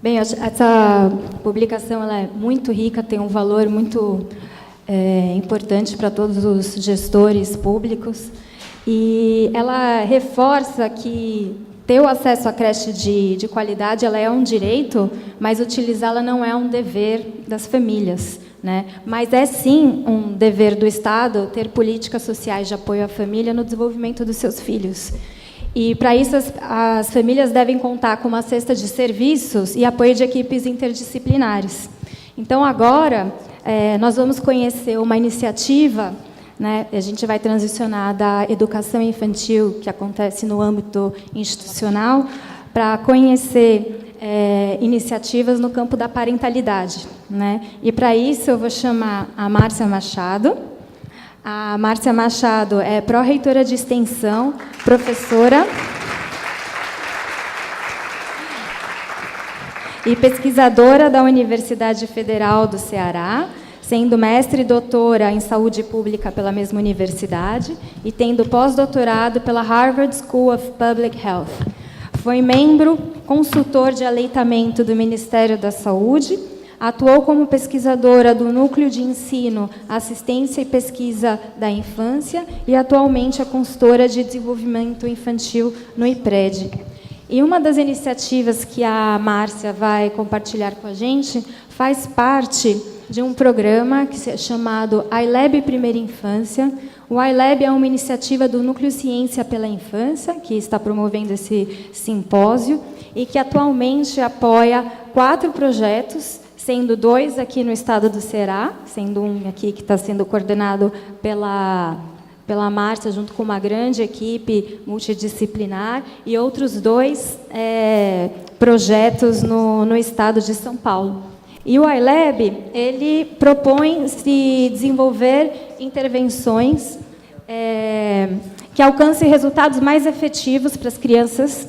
Bem, essa publicação ela é muito rica, tem um valor muito importante para todos os gestores públicos, e ela reforça que ter o acesso à creche de qualidade ela é um direito, mas utilizá-la não é um dever das famílias, né? Mas é sim um dever do Estado ter políticas sociais de apoio à família no desenvolvimento dos seus filhos. E, para isso, as famílias devem contar com uma cesta de serviços e apoio de equipes interdisciplinares. Então, agora, nós vamos conhecer uma iniciativa, né, a gente vai transicionar da educação infantil, que acontece no âmbito institucional, para conhecer iniciativas no campo da parentalidade, né? E, para isso, eu vou chamar a Márcia Machado. A Márcia Machado é pró-reitora de extensão, professora e pesquisadora da Universidade Federal do Ceará, sendo mestre e doutora em saúde pública pela mesma universidade e tendo pós-doutorado pela Harvard School of Public Health. Foi membro consultor de aleitamento do Ministério da Saúde. Atuou como pesquisadora do Núcleo de Ensino, Assistência e Pesquisa da Infância e atualmente é consultora de desenvolvimento infantil no IPRED. E uma das iniciativas que a Márcia vai compartilhar com a gente faz parte de um programa chamado iLab Primeira Infância. O iLab é uma iniciativa do Núcleo Ciência pela Infância, que está promovendo esse simpósio e que atualmente apoia 4 projetos, sendo 2 aqui no estado do Ceará, sendo um aqui que está sendo coordenado pela Márcia, junto com uma grande equipe multidisciplinar, e outros 2 projetos no estado de São Paulo. E o iLab, ele propõe se desenvolver intervenções que alcancem resultados mais efetivos para as crianças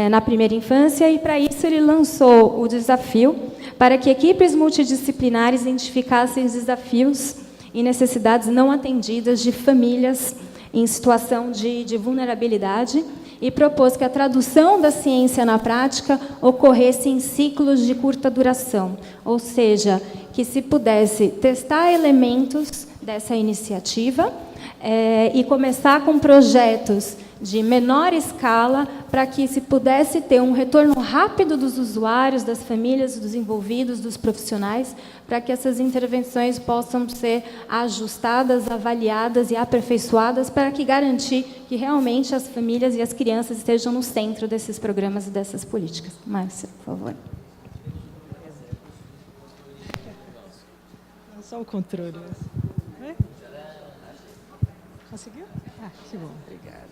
na primeira infância, e, para isso, ele lançou o desafio para que equipes multidisciplinares identificassem os desafios e necessidades não atendidas de famílias em situação de vulnerabilidade e propôs que a tradução da ciência na prática ocorresse em ciclos de curta duração, ou seja, que se pudesse testar elementos dessa iniciativa e começar com projetos de menor escala, para que se pudesse ter um retorno rápido dos usuários, das famílias, dos envolvidos, dos profissionais, para que essas intervenções possam ser ajustadas, avaliadas e aperfeiçoadas, para que garantir que realmente as famílias e as crianças estejam no centro desses programas e dessas políticas. Márcia, por favor. Só o controle. Conseguiu? Que bom, obrigada.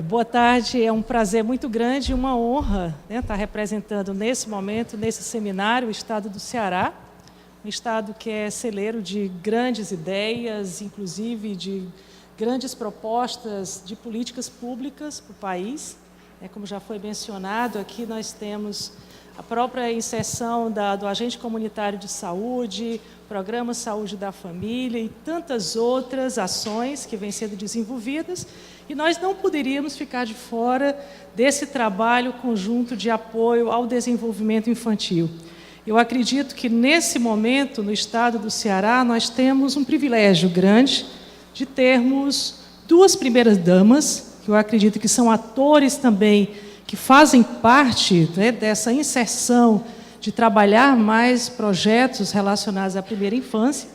Boa tarde, é um prazer muito grande e uma honra, né, estar representando nesse momento, nesse seminário, o Estado do Ceará, um Estado que é celeiro de grandes ideias, inclusive de grandes propostas de políticas públicas para o país. Como já foi mencionado, aqui nós temos a própria inserção do agente comunitário de saúde, programa Saúde da Família e tantas outras ações que vêm sendo desenvolvidas, e nós não poderíamos ficar de fora desse trabalho conjunto de apoio ao desenvolvimento infantil. Eu acredito que, nesse momento, no estado do Ceará, nós temos um privilégio grande de termos 2 primeiras-damas, que eu acredito que são atores também que fazem parte, né, dessa inserção de trabalhar mais projetos relacionados à primeira infância.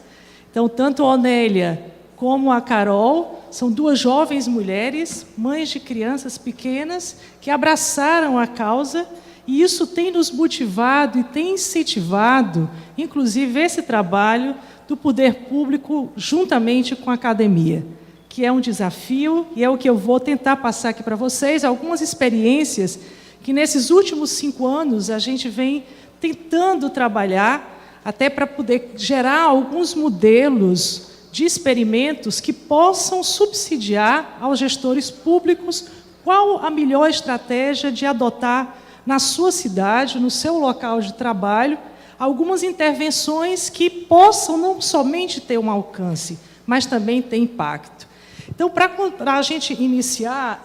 Então, tanto a Onélia como a Carol são 2 jovens mulheres, mães de crianças pequenas, que abraçaram a causa, e isso tem nos motivado e tem incentivado, inclusive, esse trabalho do poder público juntamente com a academia, que é um desafio, e é o que eu vou tentar passar aqui para vocês, algumas experiências que, nesses últimos 5 anos, a gente vem tentando trabalhar, até para poder gerar alguns modelos de experimentos que possam subsidiar aos gestores públicos qual a melhor estratégia de adotar na sua cidade, no seu local de trabalho, algumas intervenções que possam não somente ter um alcance, mas também ter impacto. Então, para a gente iniciar,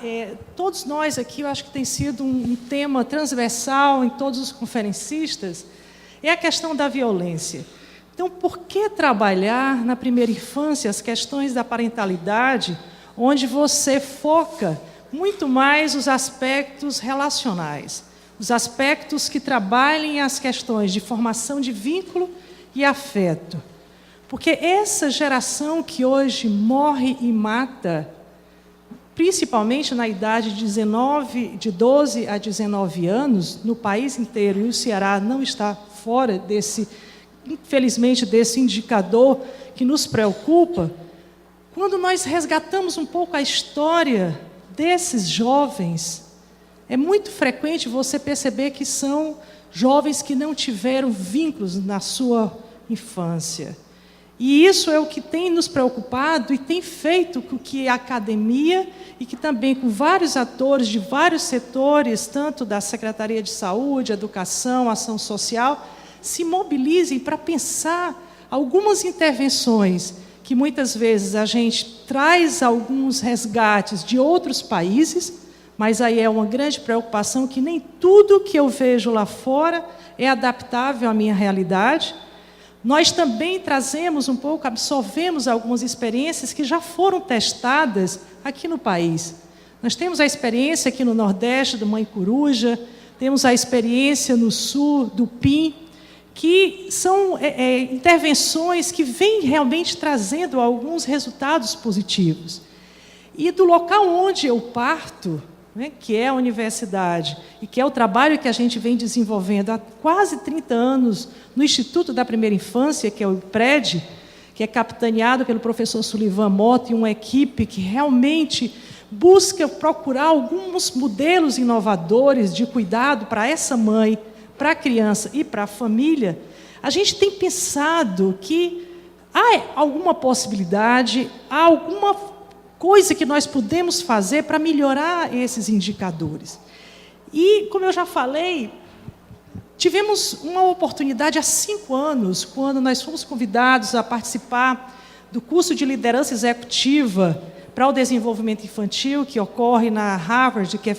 todos nós aqui, eu acho que tem sido um tema transversal em todos os conferencistas, é a questão da violência. Então, por que trabalhar na primeira infância as questões da parentalidade, onde você foca muito mais os aspectos relacionais, os aspectos que trabalhem as questões de formação de vínculo e afeto? Porque essa geração que hoje morre e mata, principalmente na idade de 12 a 19 anos, no país inteiro, e o Ceará não está fora infelizmente, desse indicador que nos preocupa, quando nós resgatamos um pouco a história desses jovens, é muito frequente você perceber que são jovens que não tiveram vínculos na sua infância. E isso é o que tem nos preocupado e tem feito com que a academia, e que também com vários atores de vários setores, tanto da Secretaria de Saúde, Educação, Ação Social, se mobilizem para pensar algumas intervenções que muitas vezes a gente traz alguns resgates de outros países, mas aí é uma grande preocupação que nem tudo que eu vejo lá fora é adaptável à minha realidade. Nós também trazemos um pouco, absorvemos algumas experiências que já foram testadas aqui no país. Nós temos a experiência aqui no Nordeste do Mãe Coruja, temos a experiência no Sul do PIN, que são intervenções que vêm realmente trazendo alguns resultados positivos. E do local onde eu parto, que é a universidade, e que é o trabalho que a gente vem desenvolvendo há quase 30 anos no Instituto da Primeira Infância, que é o IPRED, que é capitaneado pelo professor Sullivan Mota e uma equipe que realmente busca procurar alguns modelos inovadores de cuidado para essa mãe, para a criança e para a família. A gente tem pensado que há alguma possibilidade, há alguma coisa que nós podemos fazer para melhorar esses indicadores. E, como eu já falei, tivemos uma oportunidade há 5 anos, quando nós fomos convidados a participar do curso de liderança executiva para o desenvolvimento infantil, que ocorre na Harvard, que é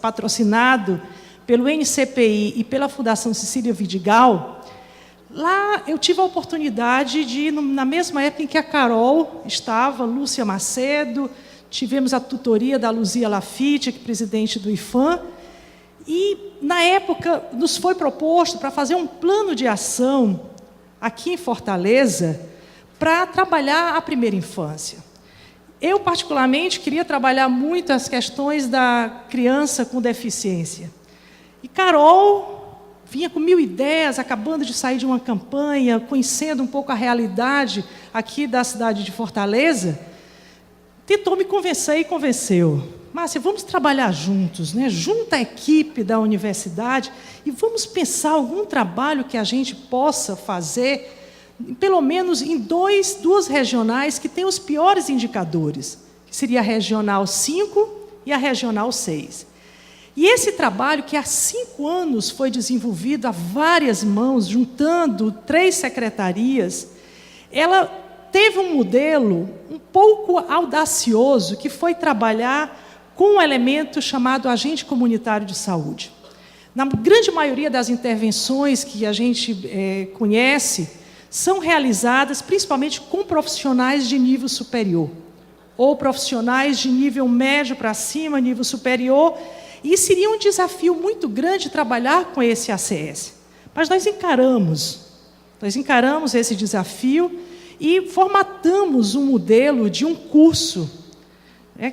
patrocinado pelo NCPI e pela Fundação Cecília Vidigal. Lá eu tive a oportunidade de, na mesma época em que a Carol estava, Lúcia Macedo, tivemos a tutoria da Luzia Lafitte, que é presidente do IFAM, e, na época, nos foi proposto para fazer um plano de ação aqui em Fortaleza para trabalhar a primeira infância. Eu, particularmente, queria trabalhar muito as questões da criança com deficiência. E Carol vinha com 1000 ideias, acabando de sair de uma campanha, conhecendo um pouco a realidade aqui da cidade de Fortaleza, tentou me convencer e convenceu. Márcia, vamos trabalhar juntos, junta a equipe da universidade e vamos pensar algum trabalho que a gente possa fazer, pelo menos em duas regionais que têm os piores indicadores, que seria a Regional 5 e a Regional 6. E esse trabalho, que há 5 anos foi desenvolvido a várias mãos, juntando 3 secretarias, ela teve um modelo um pouco audacioso, que foi trabalhar com um elemento chamado agente comunitário de saúde. Na grande maioria das intervenções que a gente conhece, são realizadas principalmente com profissionais de nível superior, ou profissionais de nível médio para cima, nível superior. E seria um desafio muito grande trabalhar com esse ACS. Mas nós encaramos esse desafio e formatamos um modelo de um curso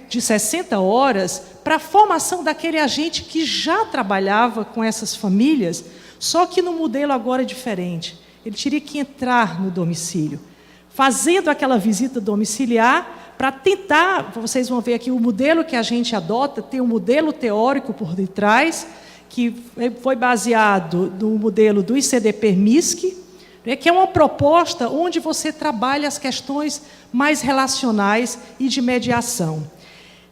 de 60 horas para a formação daquele agente que já trabalhava com essas famílias, só que no modelo agora diferente. Ele teria que entrar no domicílio, fazendo aquela visita domiciliar, para tentar, vocês vão ver aqui o modelo que a gente adota, tem um modelo teórico por detrás, que foi baseado no modelo do ICD-PERMISC, que é uma proposta onde você trabalha as questões mais relacionais e de mediação.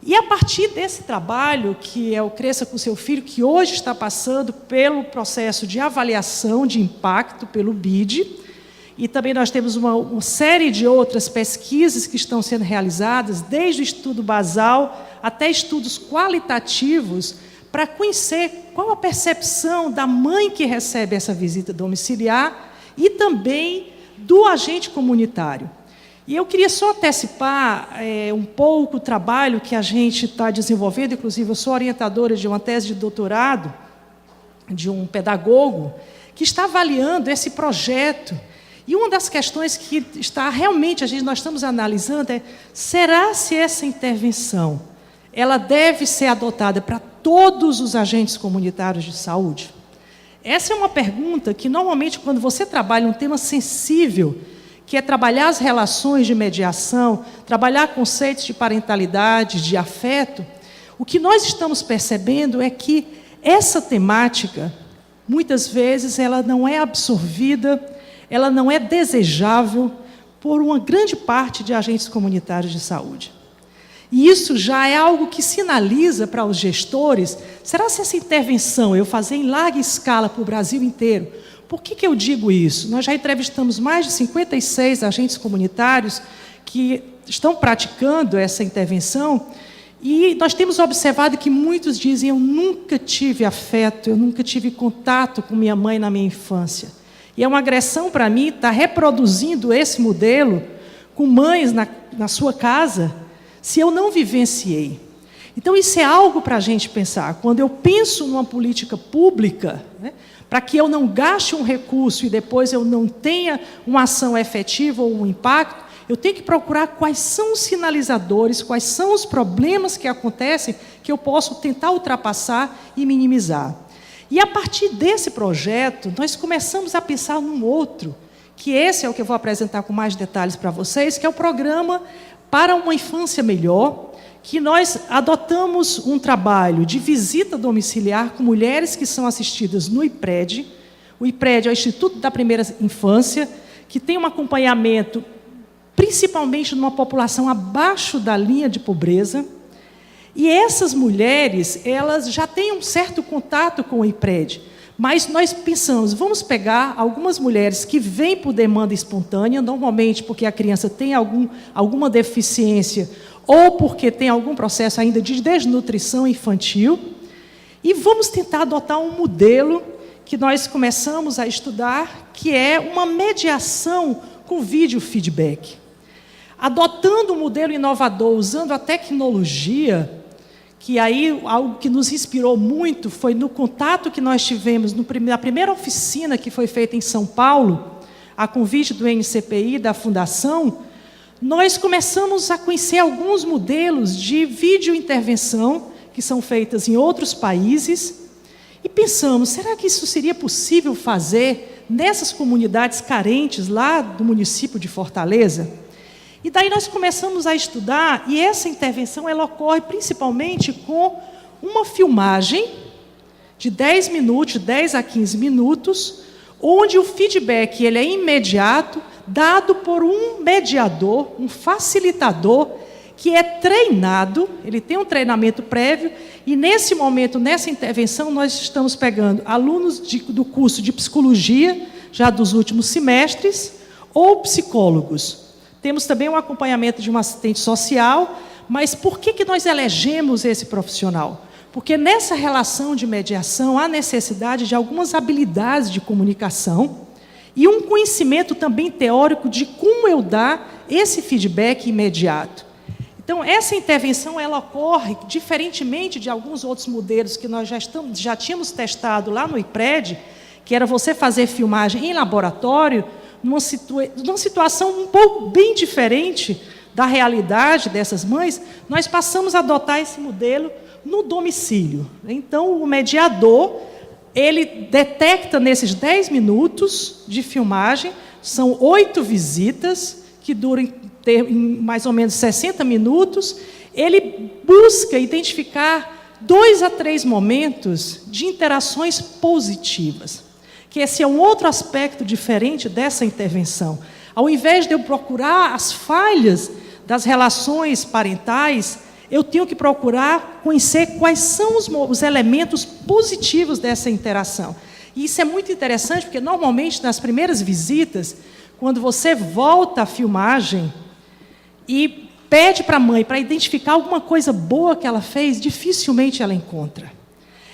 E a partir desse trabalho, que é o Cresça com Seu Filho, que hoje está passando pelo processo de avaliação de impacto, pelo BID, e também nós temos uma série de outras pesquisas que estão sendo realizadas, desde o estudo basal até estudos qualitativos, para conhecer qual a percepção da mãe que recebe essa visita domiciliar e também do agente comunitário. E eu queria só antecipar um pouco o trabalho que a gente está desenvolvendo, inclusive eu sou orientadora de uma tese de doutorado de um pedagogo que está avaliando esse projeto. E uma das questões que está realmente nós estamos analisando é: será se essa intervenção ela deve ser adotada para todos os agentes comunitários de saúde? Essa é uma pergunta que, normalmente, quando você trabalha um tema sensível, que é trabalhar as relações de mediação, trabalhar conceitos de parentalidade, de afeto, o que nós estamos percebendo é que essa temática, muitas vezes, ela não é absorvida, ela não é desejável por uma grande parte de agentes comunitários de saúde. E isso já é algo que sinaliza para os gestores: será se essa intervenção eu fazer em larga escala para o Brasil inteiro? Por que eu digo isso? Nós já entrevistamos mais de 56 agentes comunitários que estão praticando essa intervenção, e nós temos observado que muitos dizem: eu nunca tive afeto, eu nunca tive contato com minha mãe na minha infância. E é uma agressão para mim estar reproduzindo esse modelo com mães na sua casa, se eu não vivenciei. Então, isso é algo para a gente pensar. Quando eu penso numa política pública, né, para que eu não gaste um recurso e depois eu não tenha uma ação efetiva ou um impacto, eu tenho que procurar quais são os sinalizadores, quais são os problemas que acontecem, que eu posso tentar ultrapassar e minimizar. E, a partir desse projeto, nós começamos a pensar num outro, que esse é o que eu vou apresentar com mais detalhes para vocês, que é o Programa para uma Infância Melhor, que nós adotamos um trabalho de visita domiciliar com mulheres que são assistidas no IPRED. O IPRED é o Instituto da Primeira Infância, que tem um acompanhamento principalmente numa população abaixo da linha de pobreza. E essas mulheres, elas já têm um certo contato com o IPRED, mas nós pensamos: vamos pegar algumas mulheres que vêm por demanda espontânea, normalmente porque a criança tem alguma deficiência ou porque tem algum processo ainda de desnutrição infantil, e vamos tentar adotar um modelo que nós começamos a estudar, que é uma mediação com vídeo feedback. Adotando um modelo inovador, usando a tecnologia, que aí algo que nos inspirou muito foi no contato que nós tivemos na primeira oficina que foi feita em São Paulo, a convite do NCPI, da Fundação. Nós começamos a conhecer alguns modelos de videointervenção que são feitas em outros países e pensamos: será que isso seria possível fazer nessas comunidades carentes lá do município de Fortaleza? E daí nós começamos a estudar, e essa intervenção ela ocorre principalmente com uma filmagem de 10 minutos, 10 a 15 minutos, onde o feedback ele é imediato, dado por um mediador, um facilitador, que é treinado, ele tem um treinamento prévio, e nesse momento, nessa intervenção, nós estamos pegando alunos do curso de psicologia, já dos últimos semestres, ou psicólogos. Temos também um acompanhamento de um assistente social, mas por que nós elegemos esse profissional? Porque nessa relação de mediação há necessidade de algumas habilidades de comunicação e um conhecimento também teórico de como eu dar esse feedback imediato. Então, essa intervenção ela ocorre diferentemente de alguns outros modelos que nós já tínhamos testado lá no IPRED, que era você fazer filmagem em laboratório, numa situação um pouco bem diferente da realidade dessas mães. Nós passamos a adotar esse modelo no domicílio. Então, o mediador, ele detecta nesses 10 minutos de filmagem, são 8 visitas, que duram em mais ou menos 60 minutos, ele busca identificar 2 a 3 momentos de interações positivas, que esse é um outro aspecto diferente dessa intervenção. Ao invés de eu procurar as falhas das relações parentais, eu tenho que procurar conhecer quais são os elementos positivos dessa interação. E isso é muito interessante, porque normalmente nas primeiras visitas, quando você volta à filmagem e pede para a mãe para identificar alguma coisa boa que ela fez, dificilmente ela encontra.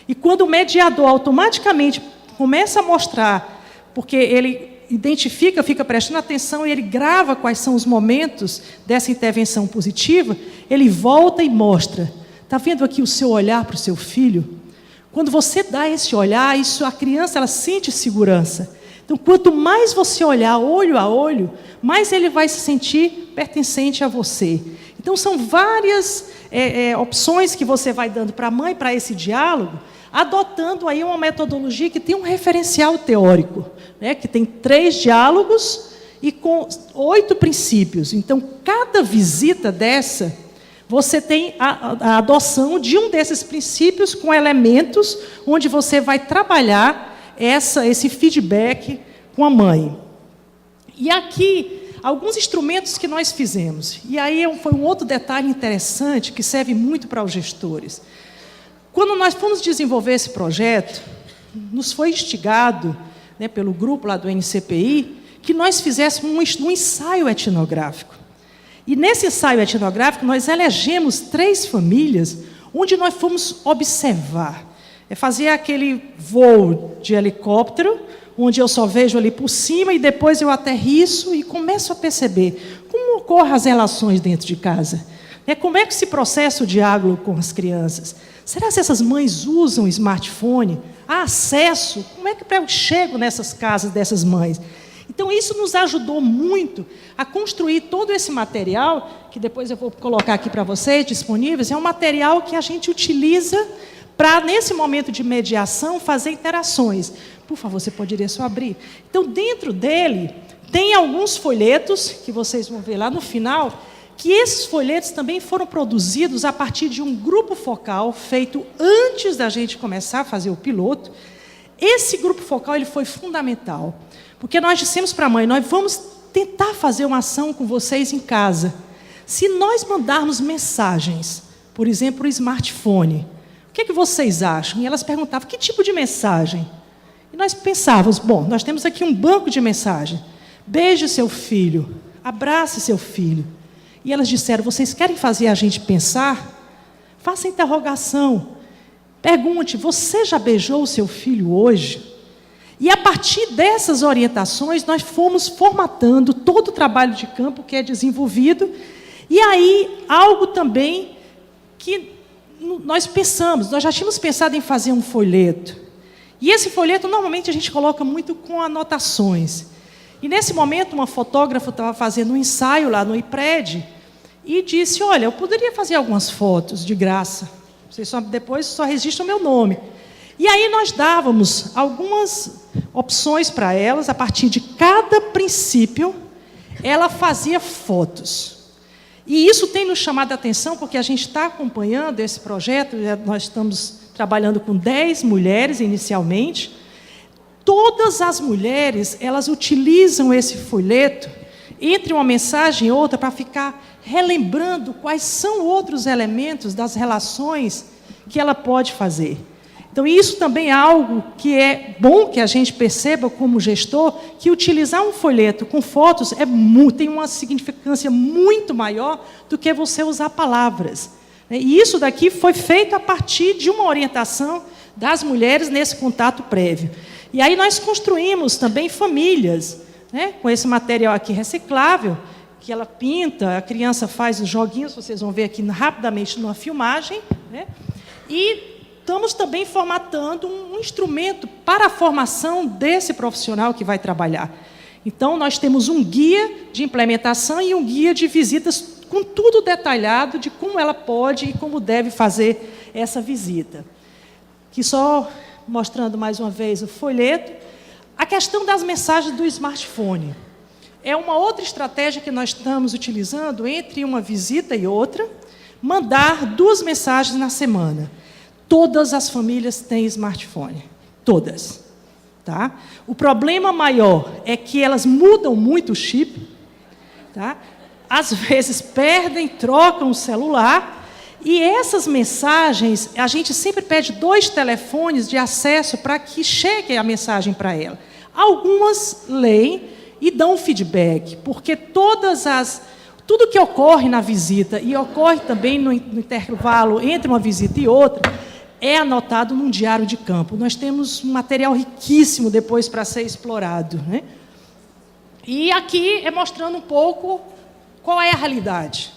E quando o mediador automaticamente começa a mostrar, porque ele identifica, fica prestando atenção e ele grava quais são os momentos dessa intervenção positiva, ele volta e mostra. Está vendo aqui o seu olhar para o seu filho? Quando você dá esse olhar, a criança ela sente segurança. Então, quanto mais você olhar olho a olho, mais ele vai se sentir pertencente a você. Então, são várias opções que você vai dando para a mãe, para esse diálogo, adotando aí uma metodologia que tem um referencial teórico, né, que tem 3 diálogos e com 8 princípios. Então, cada visita dessa, você tem a adoção de um desses princípios com elementos onde você vai trabalhar esse feedback com a mãe. E aqui, alguns instrumentos que nós fizemos. E aí foi um outro detalhe interessante que serve muito para os gestores. Quando nós fomos desenvolver esse projeto, nos foi instigado, né, pelo grupo lá do NCPI, que nós fizéssemos um ensaio etnográfico. E nesse ensaio etnográfico, nós elegemos 3 famílias onde nós fomos observar. Fazer aquele voo de helicóptero, onde eu só vejo ali por cima e depois eu aterriço e começo a perceber como ocorrem as relações dentro de casa. Como é que se processa o diálogo com as crianças? Será que essas mães usam smartphone? Há acesso? Como é que eu chego nessas casas dessas mães? Então, isso nos ajudou muito a construir todo esse material, que depois eu vou colocar aqui para vocês, disponíveis. É um material que a gente utiliza para, nesse momento de mediação, fazer interações. Por favor, você poderia só abrir? Então, dentro dele, tem alguns folhetos, que vocês vão ver lá no final, que esses folhetos também foram produzidos a partir de um grupo focal feito antes da gente começar a fazer o piloto. Esse grupo focal ele foi fundamental, porque nós dissemos para a mãe, nós vamos tentar fazer uma ação com vocês em casa. Se nós mandarmos mensagens, por exemplo, o smartphone, o que vocês acham? E elas perguntavam, que tipo de mensagem? E nós pensávamos, bom, nós temos aqui um banco de mensagem. Beije seu filho, abrace seu filho. E elas disseram, vocês querem fazer a gente pensar? Faça interrogação. Pergunte, você já beijou o seu filho hoje? E a partir dessas orientações, nós fomos formatando todo o trabalho de campo que é desenvolvido. E aí, algo também que nós pensamos, nós já tínhamos pensado em fazer um folheto. E esse folheto, normalmente, a gente coloca muito com anotações. E, nesse momento, uma fotógrafa estava fazendo um ensaio lá no IPRED e disse, olha, eu poderia fazer algumas fotos de graça. Vocês depois só registram o meu nome. E aí nós dávamos algumas opções para elas, a partir de cada princípio, ela fazia fotos. E isso tem nos chamado a atenção, porque a gente está acompanhando esse projeto, nós estamos trabalhando com 10 mulheres inicialmente. Todas as mulheres, elas utilizam esse folheto, entre uma mensagem e outra, para ficar relembrando quais são outros elementos das relações que ela pode fazer. Então, isso também é algo que é bom que a gente perceba como gestor, que utilizar um folheto com fotos tem uma significância muito maior do que você usar palavras. E isso daqui foi feito a partir de uma orientação das mulheres nesse contato prévio. E aí nós construímos também famílias, né, com esse material aqui reciclável, que ela pinta, a criança faz os joguinhos, vocês vão ver aqui rapidamente numa filmagem, né, e estamos também formatando um instrumento para a formação desse profissional que vai trabalhar. Então, nós temos um guia de implementação e um guia de visitas com tudo detalhado de como ela pode e como deve fazer essa visita. Aqui só mostrando mais uma vez o folheto. A questão das mensagens do smartphone. É uma outra estratégia que nós estamos utilizando entre uma visita e outra, mandar 2 mensagens na semana. Todas as famílias têm smartphone. Todas. Tá? O problema maior é que elas mudam muito o chip. Tá? Às vezes perdem, trocam o celular. E essas mensagens, a gente sempre pede 2 telefones de acesso para que chegue a mensagem para ela. Algumas leem e dão feedback, porque tudo que ocorre na visita e ocorre também no intervalo entre uma visita e outra, é anotado num diário de campo. Nós temos um material riquíssimo depois para ser explorado, né? E aqui é mostrando um pouco qual é a realidade.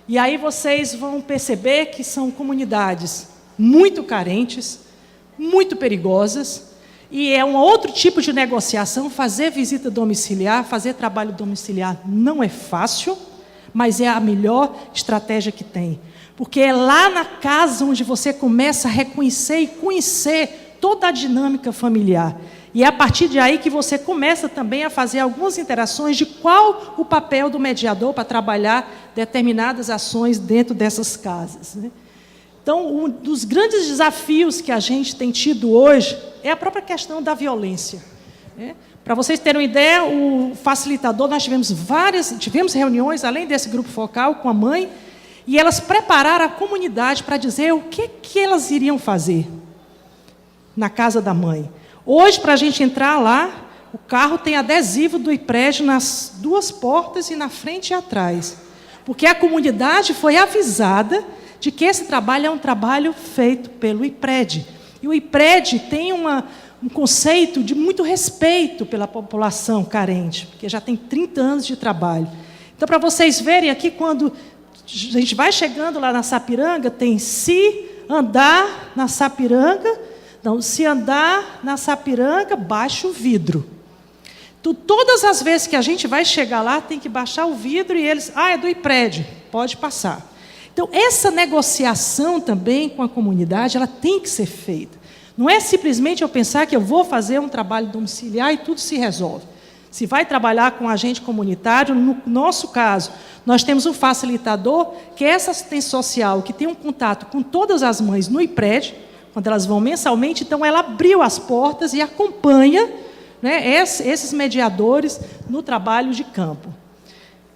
E aí vocês vão perceber que são comunidades muito carentes, muito perigosas, e é um outro tipo de negociação. Fazer visita domiciliar, fazer trabalho domiciliar não é fácil, mas é a melhor estratégia que tem. Porque é lá na casa onde você começa a reconhecer e conhecer toda a dinâmica familiar. E é a partir de aí que você começa também a fazer algumas interações de qual o papel do mediador para trabalhar determinadas ações dentro dessas casas, né? Então, um dos grandes desafios que a gente tem tido hoje é a própria questão da violência, né? Para vocês terem uma ideia, o facilitador, nós tivemos reuniões, além desse grupo focal, com a mãe, e elas prepararam a comunidade para dizer o que elas iriam fazer na casa da mãe. Hoje, para a gente entrar lá, o carro tem adesivo do IPRED nas duas portas e na frente e atrás. Porque a comunidade foi avisada de que esse trabalho é um trabalho feito pelo IPRED. E o IPRED tem um conceito de muito respeito pela população carente, porque já tem 30 anos de trabalho. Então, para vocês verem aqui, quando a gente vai chegando lá na Sapiranga, tem se andar na Sapiranga... Então, se andar na Sapiranga, baixa o vidro. Então, todas as vezes que a gente vai chegar lá, tem que baixar o vidro e eles... é do IPRED, pode passar. Então, essa negociação também com a comunidade, ela tem que ser feita. Não é simplesmente eu pensar que eu vou fazer um trabalho domiciliar e tudo se resolve. Se vai trabalhar com agente comunitário, no nosso caso, nós temos um facilitador, que é essa assistência social, que tem um contato com todas as mães no IPRED, quando elas vão mensalmente, então ela abriu as portas e acompanha, né, esses mediadores no trabalho de campo.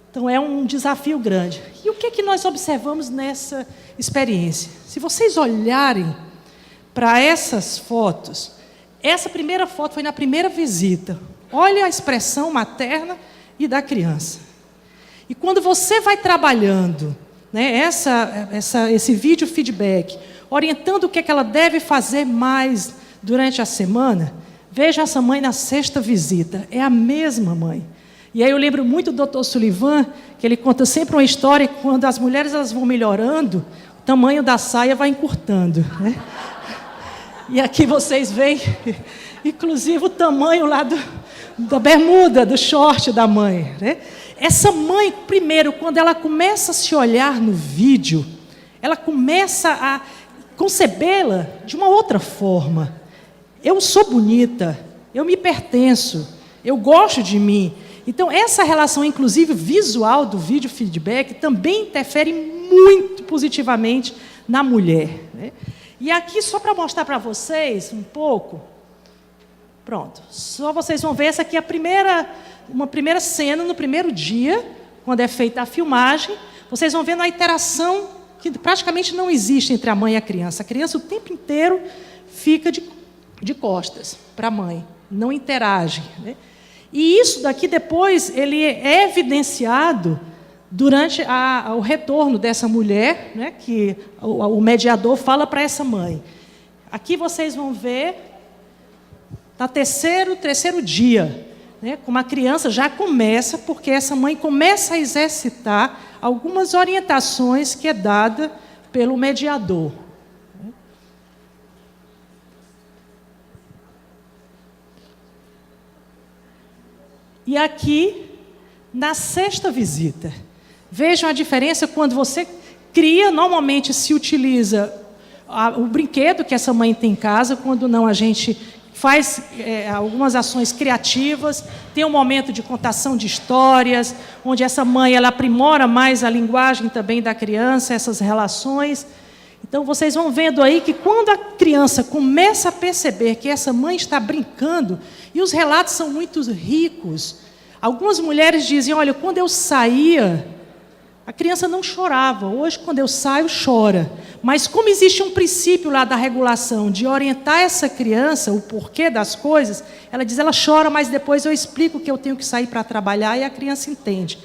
Então, é um desafio grande. E o que nós observamos nessa experiência? Se vocês olharem para essas fotos, essa primeira foto foi na primeira visita. Olha a expressão materna e da criança. E quando você vai trabalhando, né, esse vídeo feedback, orientando o que ela deve fazer mais durante a semana, veja essa mãe na sexta visita, é a mesma mãe. E aí eu lembro muito do Dr. Sullivan, que ele conta sempre uma história que quando as mulheres elas vão melhorando, o tamanho da saia vai encurtando, né? E aqui vocês veem, inclusive, o tamanho lá da bermuda, do short da mãe, né? Essa mãe, primeiro, quando ela começa a se olhar no vídeo, ela começa a concebê-la de uma outra forma. Eu sou bonita, eu me pertenço, eu gosto de mim. Então, essa relação, inclusive, visual do vídeo feedback também interfere muito positivamente na mulher, né? E aqui, só para mostrar para vocês um pouco, pronto, só vocês vão ver, essa aqui é uma primeira cena, no primeiro dia, quando é feita a filmagem, vocês vão vendo a interação que praticamente não existe entre a mãe e a criança. A criança o tempo inteiro fica de costas para a mãe, não interage, né? E isso daqui depois ele é evidenciado durante o retorno dessa mulher, né, que o mediador fala para essa mãe. Aqui vocês vão ver, no terceiro dia, né, como a criança já começa, porque essa mãe começa a exercitar algumas orientações que é dada pelo mediador. E aqui, na sexta visita, vejam a diferença quando você cria, normalmente se utiliza o brinquedo que essa mãe tem em casa, quando não a gente faz algumas ações criativas, tem um momento de contação de histórias, onde essa mãe ela aprimora mais a linguagem também da criança, essas relações. Então, vocês vão vendo aí que quando a criança começa a perceber que essa mãe está brincando, e os relatos são muito ricos. Algumas mulheres dizem, olha, quando eu saía a criança não chorava. Hoje, quando eu saio, chora. Mas como existe um princípio lá da regulação de orientar essa criança, o porquê das coisas, ela diz, ela chora, mas depois eu explico que eu tenho que sair para trabalhar e a criança entende.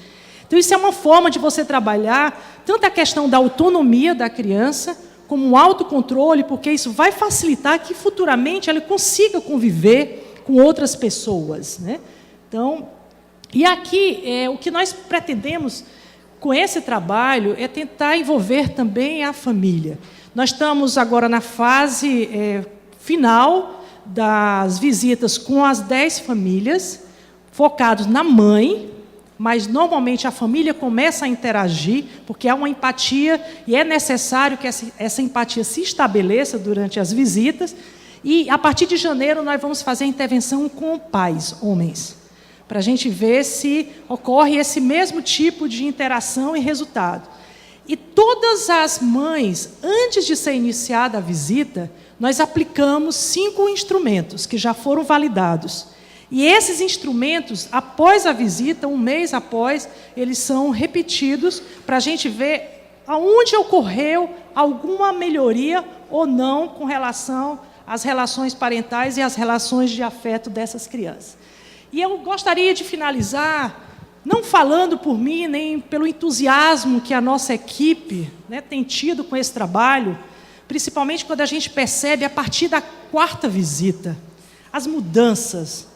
Então, isso é uma forma de você trabalhar tanto a questão da autonomia da criança, como o autocontrole, porque isso vai facilitar que futuramente ela consiga conviver com outras pessoas, né? Então, e aqui, o que nós pretendemos com esse trabalho é tentar envolver também a família. Nós estamos agora na fase final das visitas com as 10 famílias, focados na mãe, mas normalmente a família começa a interagir, porque há uma empatia e é necessário que essa empatia se estabeleça durante as visitas. E a partir de janeiro nós vamos fazer a intervenção com pais, homens, para a gente ver se ocorre esse mesmo tipo de interação e resultado. E todas as mães, antes de ser iniciada a visita, nós aplicamos 5 instrumentos que já foram validados. E esses instrumentos, após a visita, um mês após, eles são repetidos para a gente ver aonde ocorreu alguma melhoria ou não com relação às relações parentais e às relações de afeto dessas crianças. E eu gostaria de finalizar, não falando por mim, nem pelo entusiasmo que a nossa equipe, né, tem tido com esse trabalho, principalmente quando a gente percebe, a partir da 4ª visita, as mudanças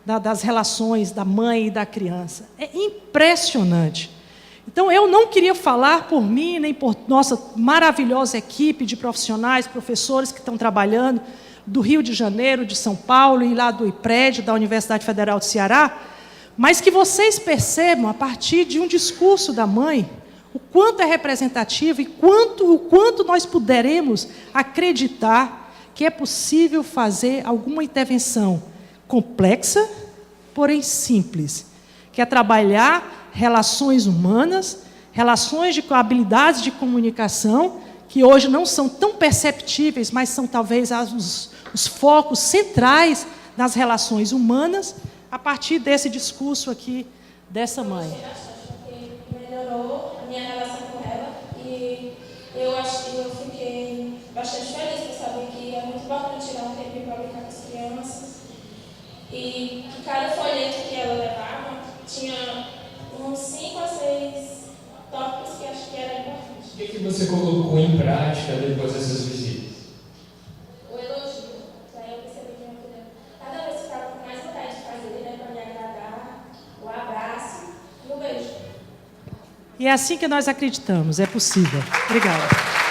das relações da mãe e da criança. É impressionante. Então, eu não queria falar por mim, nem por nossa maravilhosa equipe de profissionais, professores que estão trabalhando, do Rio de Janeiro, de São Paulo e lá do IPRED, da Universidade Federal do Ceará, mas que vocês percebam, a partir de um discurso da mãe, o quanto é representativo e o quanto nós poderemos acreditar que é possível fazer alguma intervenção complexa, porém simples, que é trabalhar relações humanas, relações de habilidades de comunicação, que hoje não são tão perceptíveis, mas são talvez os focos centrais das relações humanas, a partir desse discurso aqui dessa mãe. Melhorou a minha relação com ela e eu fiquei bastante feliz por saber que é muito importante tirar um tempo para brincar com as crianças e que cada folheto que ela levava tinha uns 5 a 6 tópicos que acho que era importante. O que você colocou em prática depois dessas visitas? O elogio. Daí eu percebi que cada vez ficava com mais vontade de fazer, né, para me agradar, o abraço e o beijo. E é assim que nós acreditamos, é possível. Obrigada.